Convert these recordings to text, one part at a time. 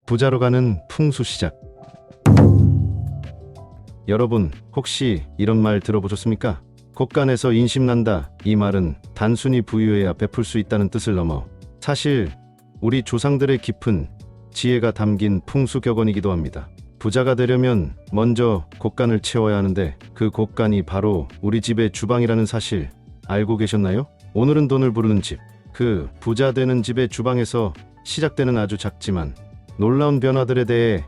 부자로 가는 풍수 시작. 여러분, 혹시 이런 말 들어보셨습니까? 곳간에서 인심난다. 이 말은 단순히 부유해야 베풀 수 있다는 뜻을 넘어 사실 우리 조상들의 깊은 지혜가 담긴 풍수격언이기도 합니다. 부자가 되려면 먼저 곳간을 채워야 하는데 그 곳간이 바로 우리 집의 주방이라는 사실 알고 계셨나요? 오늘은 돈을 부르는 집, 그 부자 되는 집의 주방에서 시작되는 아주 작지만 놀라운 변화들에 대해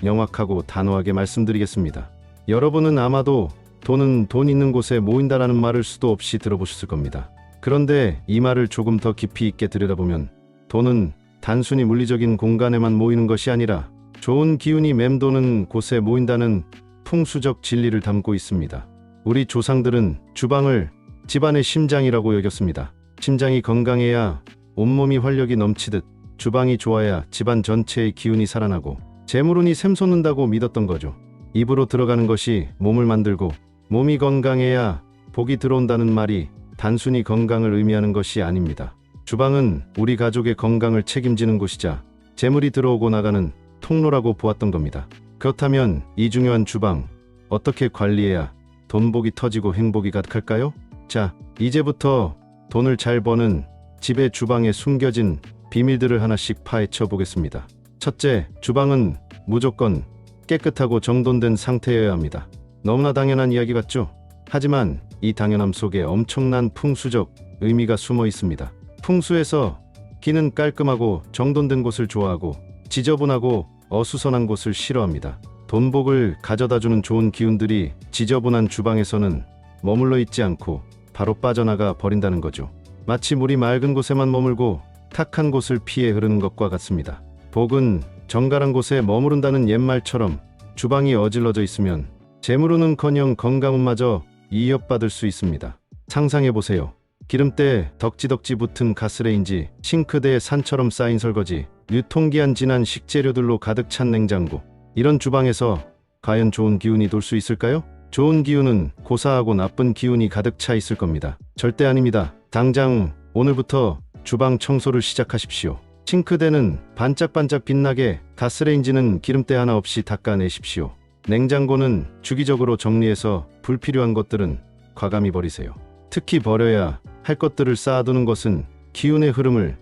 명확하고 단호하게 말씀드리겠습니다. 여러분은 아마도 돈은 돈 있는 곳에 모인다라는 말을 수도 없이 들어보셨을 겁니다. 그런데 이 말을 조금 더 깊이 있게 들여다보면 돈은 단순히 물리적인 공간에만 모이는 것이 아니라 좋은 기운이 맴도는 곳에 모인다는 풍수적 진리를 담고 있습니다. 우리 조상들은 주방을 집안의 심장이라고 여겼습니다. 심장이 건강해야 온몸이 활력이 넘치듯 주방이 좋아야 집안 전체의 기운이 살아나고 재물운이 샘솟는다고 믿었던 거죠. 입으로 들어가는 것이 몸을 만들고 몸이 건강해야 복이 들어온다는 말이 단순히 건강을 의미하는 것이 아닙니다. 주방은 우리 가족의 건강을 책임지는 곳이자 재물이 들어오고 나가는 통로라고 보았던 겁니다. 그렇다면 이 중요한 주방 어떻게 관리해야 돈복이 터지고 행복이 가득할까요? 자, 이제부터 돈을 잘 버는 집의 주방에 숨겨진 비밀들을 하나씩 파헤쳐 보겠습니다. 첫째, 주방은 무조건 깨끗하고 정돈된 상태여야 합니다. 너무나 당연한 이야기 같죠? 하지만 이 당연함 속에 엄청난 풍수적 의미가 숨어 있습니다. 풍수에서 기는 깔끔하고 정돈된 곳을 좋아하고 지저분하고 어수선한 곳을 싫어합니다. 돈복을 가져다주는 좋은 기운들이 지저분한 주방에서는 머물러 있지 않고 바로 빠져나가 버린다는 거죠. 마치 물이 맑은 곳에만 머물고 탁한 곳을 피해 흐르는 것과 같습니다. 복은 정갈한 곳에 머무른다는 옛말처럼 주방이 어질러져 있으면 재물운은커녕 건강운마저 이협받을 수 있습니다. 상상해보세요. 기름때 덕지덕지 붙은 가스레인지, 싱크대에 산처럼 쌓인 설거지, 유통기한 지난 식재료들로 가득 찬 냉장고. 이런 주방에서 과연 좋은 기운이 돌 수 있을까요? 좋은 기운은 고사하고 나쁜 기운이 가득 차 있을 겁니다. 절대 아닙니다. 당장 오늘부터 주방 청소를 시작하십시오. 싱크대는 반짝반짝 빛나게, 가스레인지는 기름때 하나 없이 닦아내십시오. 냉장고는 주기적으로 정리해서 불필요한 것들은 과감히 버리세요. 특히 버려야 할 것들을 쌓아두는 것은 기운의 흐름을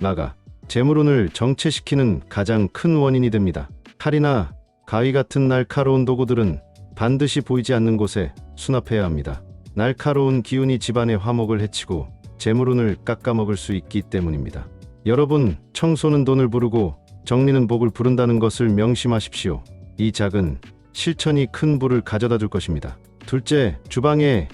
막아 재물운을 정체시키는 가장 큰 원인이 됩니다. 칼이나 가위 같은 날카로운 도구들은 반드시 보이지 않는 곳에 수납해야 합니다. 날카로운 기운이 집안의 화목을 해치고 재물운을 깎아먹을 수 있기 때문입니다. 여러분, 청소는 돈을 부르고 정리는 복을 부른다는 것을 명심하십시오. 이 작은 실천이 큰 부를 가져다 줄 것입니다. 둘째, 주방의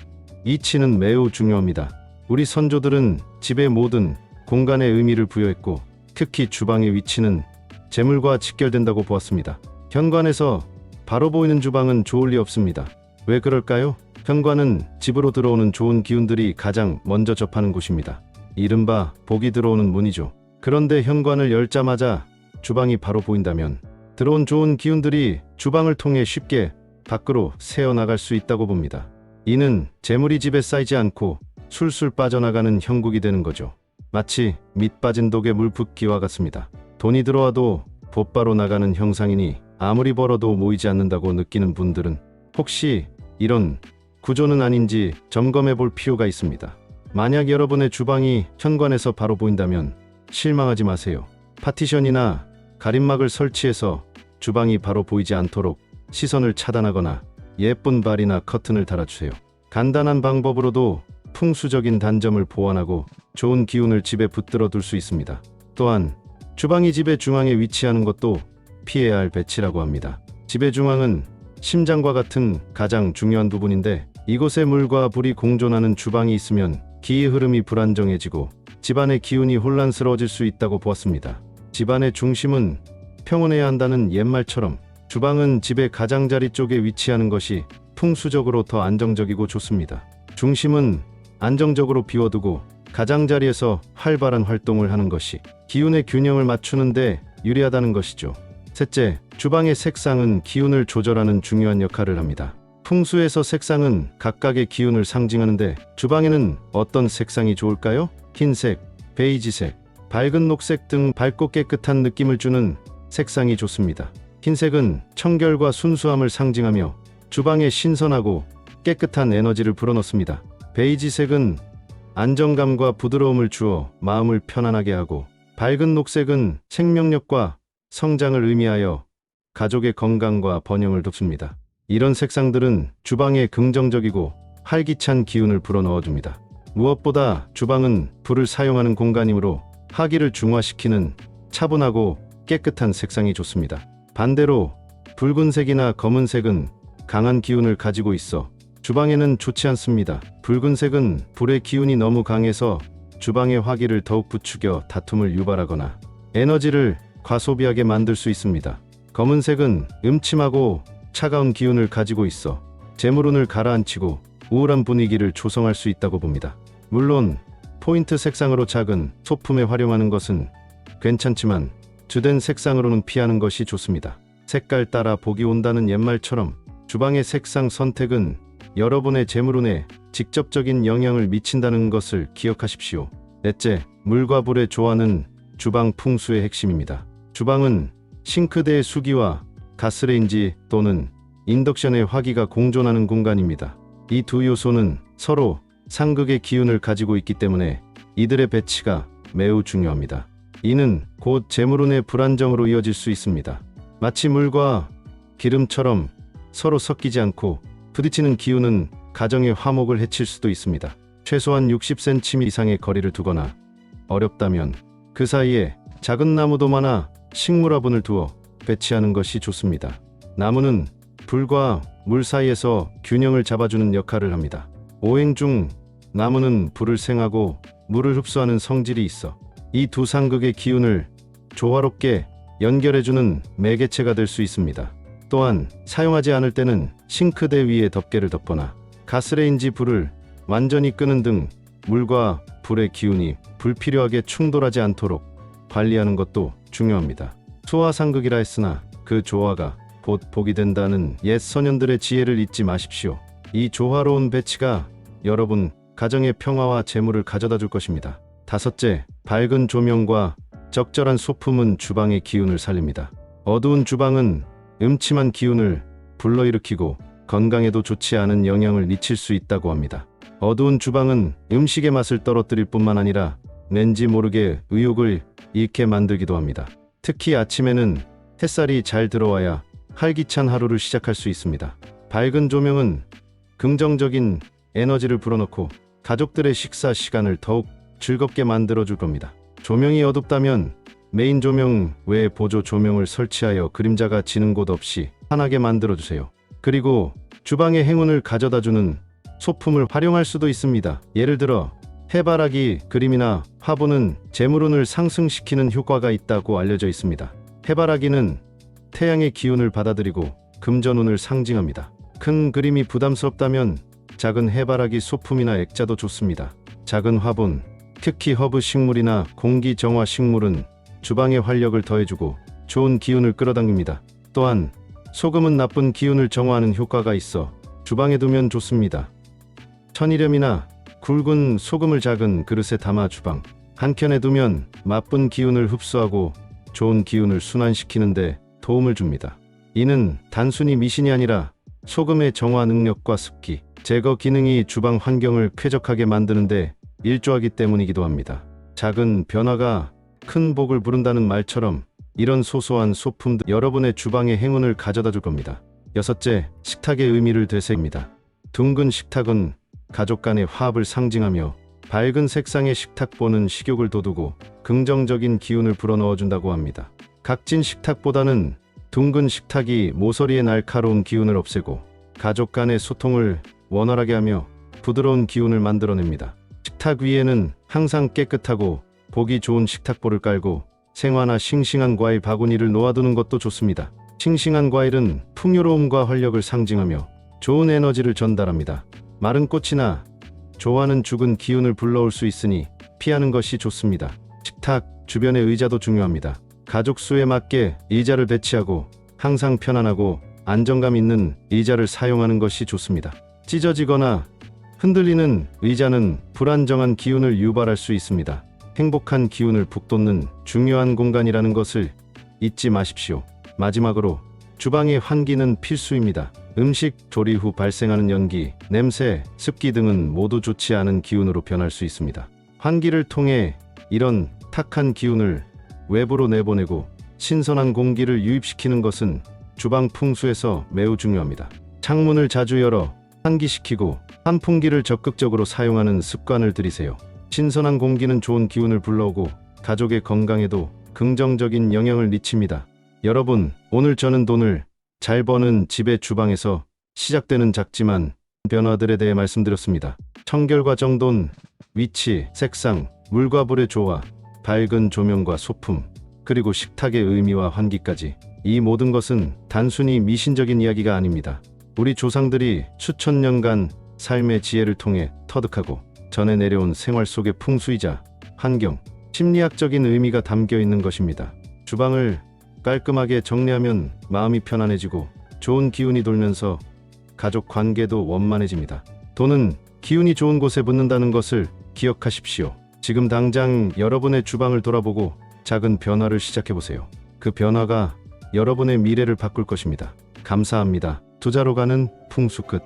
위치는 매우 중요합니다. 우리 선조들은 집의 모든 공간에 의미를 부여했고 특히 주방의 위치는 재물과 직결된다고 보았습니다. 현관에서 바로 보이는 주방은 좋을 리 없습니다. 왜 그럴까요? 현관은 집으로 들어오는 좋은 기운들이 가장 먼저 접하는 곳입니다. 이른바 복이 들어오는 문이죠. 그런데 현관을 열자마자 주방이 바로 보인다면 들어온 좋은 기운들이 주방을 통해 쉽게 밖으로 새어나갈 수 있다고 봅니다. 이는 재물이 집에 쌓이지 않고 술술 빠져나가는 형국이 되는 거죠. 마치 밑 빠진 독에 물 붓기와 같습니다. 돈이 들어와도 곧바로 나가는 형상이니 아무리 벌어도 모이지 않는다고 느끼는 분들은 혹시 이런 구조는 아닌지 점검해 볼 필요가 있습니다. 만약 여러분의 주방이 현관에서 바로 보인다면 실망하지 마세요. 파티션이나 가림막을 설치해서 주방이 바로 보이지 않도록 시선을 차단하거나 예쁜 발이나 커튼을 달아주세요. 간단한 방법으로도 풍수적인 단점을 보완하고 좋은 기운을 집에 붙들어 둘 수 있습니다. 또한 주방이 집의 중앙에 위치하는 것도 피해야 할 배치라고 합니다. 집의 중앙은 심장과 같은 가장 중요한 부분인데 이곳에 물과 불이 공존하는 주방이 있으면 기의 흐름이 불안정해지고 집안의 기운이 혼란스러워질 수 있다고 보았습니다. 집안의 중심은 평온해야 한다는 옛말처럼 주방은 집의 가장자리 쪽에 위치하는 것이 풍수적으로 더 안정적이고 좋습니다. 중심은 안정적으로 비워두고 가장자리에서 활발한 활동을 하는 것이 기운의 균형을 맞추는데 유리하다는 것이죠. 셋째, 주방의 색상은 기운을 조절하는 중요한 역할을 합니다. 풍수에서 색상은 각각의 기운을 상징하는데 주방에는 어떤 색상이 좋을까요? 흰색, 베이지색, 밝은 녹색 등 밝고 깨끗한 느낌을 주는 색상이 좋습니다. 흰색은 청결과 순수함을 상징하며 주방에 신선하고 깨끗한 에너지를 불어넣습니다. 베이지색은 안정감과 부드러움을 주어 마음을 편안하게 하고, 밝은 녹색은 생명력과 성장을 의미하여 가족의 건강과 번영을 돕습니다. 이런 색상들은 주방에 긍정적이고 활기찬 기운을 불어넣어줍니다. 무엇보다 주방은 불을 사용하는 공간이므로 화기를 중화시키는 차분하고 깨끗한 색상이 좋습니다. 반대로 붉은색이나 검은색은 강한 기운을 가지고 있어 주방에는 좋지 않습니다. 붉은색은 불의 기운이 너무 강해서 주방의 화기를 더욱 부추겨 다툼을 유발하거나 에너지를 과소비하게 만들 수 있습니다. 검은색은 음침하고 차가운 기운을 가지고 있어 재물운을 가라앉히고 우울한 분위기를 조성할 수 있다고 봅니다. 물론 포인트 색상으로 작은 소품에 활용하는 것은 괜찮지만 주된 색상으로는 피하는 것이 좋습니다. 색깔 따라 복이 온다는 옛말처럼 주방의 색상 선택은 여러분의 재물운에 직접적인 영향을 미친다는 것을 기억하십시오. 넷째, 물과 불의 조화는 주방 풍수의 핵심입니다. 주방은 싱크대의 수기와 가스레인지 또는 인덕션의 화기가 공존하는 공간입니다. 이 두 요소는 서로 상극의 기운을 가지고 있기 때문에 이들의 배치가 매우 중요합니다. 이는 곧 재물운의 불안정으로 이어질 수 있습니다. 마치 물과 기름처럼 서로 섞이지 않고 부딪히는 기운은 가정의 화목을 해칠 수도 있습니다. 최소한 60cm 이상의 거리를 두거나 어렵다면 그 사이에 작은 나무도마나 식물화분을 두어 배치하는 것이 좋습니다. 나무는 불과 물 사이에서 균형을 잡아주는 역할을 합니다. 오행 중 나무는 불을 생하고 물을 흡수하는 성질이 있어 이 두 상극의 기운을 조화롭게 연결해주는 매개체가 될 수 있습니다. 또한 사용하지 않을 때는 싱크대 위에 덮개를 덮거나 가스레인지 불을 완전히 끄는 등 물과 불의 기운이 불필요하게 충돌하지 않도록 관리하는 것도 중요합니다. 수화상극이라 했으나 그 조화가 곧 복이 된다는 옛 선현들의 지혜를 잊지 마십시오. 이 조화로운 배치가 여러분 가정의 평화와 재물을 가져다 줄 것입니다. 다섯째, 밝은 조명과 적절한 소품은 주방의 기운을 살립니다. 어두운 주방은 음침한 기운을 불러일으키고 건강에도 좋지 않은 영향을 미칠 수 있다고 합니다. 어두운 주방은 음식의 맛을 떨어뜨릴 뿐만 아니라 왠지 모르게 의욕을 잃게 만들기도 합니다. 특히 아침에는 햇살이 잘 들어와야 활기찬 하루를 시작할 수 있습니다. 밝은 조명은 긍정적인 에너지를 불어넣고 가족들의 식사 시간을 더욱 즐겁게 만들어줄 겁니다. 조명이 어둡다면 메인 조명 외에 보조 조명을 설치하여 그림자가 지는 곳 없이 환하게 만들어주세요. 그리고 주방의 행운을 가져다주는 소품을 활용할 수도 있습니다. 예를 들어 해바라기 그림이나 화분은 재물운을 상승시키는 효과가 있다고 알려져 있습니다. 해바라기는 태양의 기운을 받아들이고 금전운을 상징합니다. 큰 그림이 부담스럽다면 작은 해바라기 소품이나 액자도 좋습니다. 작은 화분, 특히 허브 식물이나 공기 정화 식물은 주방의 활력을 더해주고 좋은 기운을 끌어당깁니다. 또한 소금은 나쁜 기운을 정화하는 효과가 있어 주방에 두면 좋습니다. 천일염이나 굵은 소금을 작은 그릇에 담아 주방 한켠에 두면 나쁜 기운을 흡수하고 좋은 기운을 순환시키는데 도움을 줍니다. 이는 단순히 미신이 아니라 소금의 정화 능력과 습기 제거 기능이 주방 환경을 쾌적하게 만드는데 일조하기 때문이기도 합니다. 작은 변화가 큰 복을 부른다는 말처럼 이런 소소한 소품도 여러분의 주방의 행운을 가져다 줄 겁니다. 여섯째, 식탁의 의미를 되새깁니다. 둥근 식탁은 가족 간의 화합을 상징하며 밝은 색상의 식탁보는 식욕을 돋우고 긍정적인 기운을 불어넣어준다고 합니다. 각진 식탁보다는 둥근 식탁이 모서리의 날카로운 기운을 없애고 가족 간의 소통을 원활하게 하며 부드러운 기운을 만들어냅니다. 식탁 위에는 항상 깨끗하고 보기 좋은 식탁보를 깔고 생화나 싱싱한 과일 바구니를 놓아두는 것도 좋습니다. 싱싱한 과일은 풍요로움과 활력을 상징하며 좋은 에너지를 전달합니다. 마른 꽃이나 조화는 죽은 기운을 불러올 수 있으니 피하는 것이 좋습니다. 식탁 주변의 의자도 중요합니다. 가족 수에 맞게 의자를 배치하고 항상 편안하고 안정감 있는 의자를 사용하는 것이 좋습니다. 찢어지거나 흔들리는 의자는 불안정한 기운을 유발할 수 있습니다. 행복한 기운을 북돋는 중요한 공간이라는 것을 잊지 마십시오. 마지막으로 주방의 환기는 필수입니다. 음식 조리 후 발생하는 연기, 냄새, 습기 등은 모두 좋지 않은 기운으로 변할 수 있습니다. 환기를 통해 이런 탁한 기운을 외부로 내보내고 신선한 공기를 유입시키는 것은 주방 풍수에서 매우 중요합니다. 창문을 자주 열어 환기시키고 환풍기를 적극적으로 사용하는 습관을 들이세요. 신선한 공기는 좋은 기운을 불러오고 가족의 건강에도 긍정적인 영향을 미칩니다. 여러분, 오늘 저는 돈을 잘 버는 집의 주방에서 시작되는 작지만 변화들에 대해 말씀드렸습니다. 청결과 정돈, 위치, 색상, 물과 불의 조화, 밝은 조명과 소품, 그리고 식탁의 의미와 환기까지, 이 모든 것은 단순히 미신적인 이야기가 아닙니다. 우리 조상들이 수천 년간 삶의 지혜를 통해 터득하고 전해 내려온 생활 속의 풍수이자 환경, 심리학적인 의미가 담겨 있는 것입니다. 주방을 깔끔하게 정리하면 마음이 편안해지고 좋은 기운이 돌면서 가족 관계도 원만해집니다. 돈은 기운이 좋은 곳에 붙는다는 것을 기억하십시오. 지금 당장 여러분의 주방을 돌아보고 작은 변화를 시작해보세요. 그 변화가 여러분의 미래를 바꿀 것입니다. 감사합니다. 투자로 가는 풍수 끝.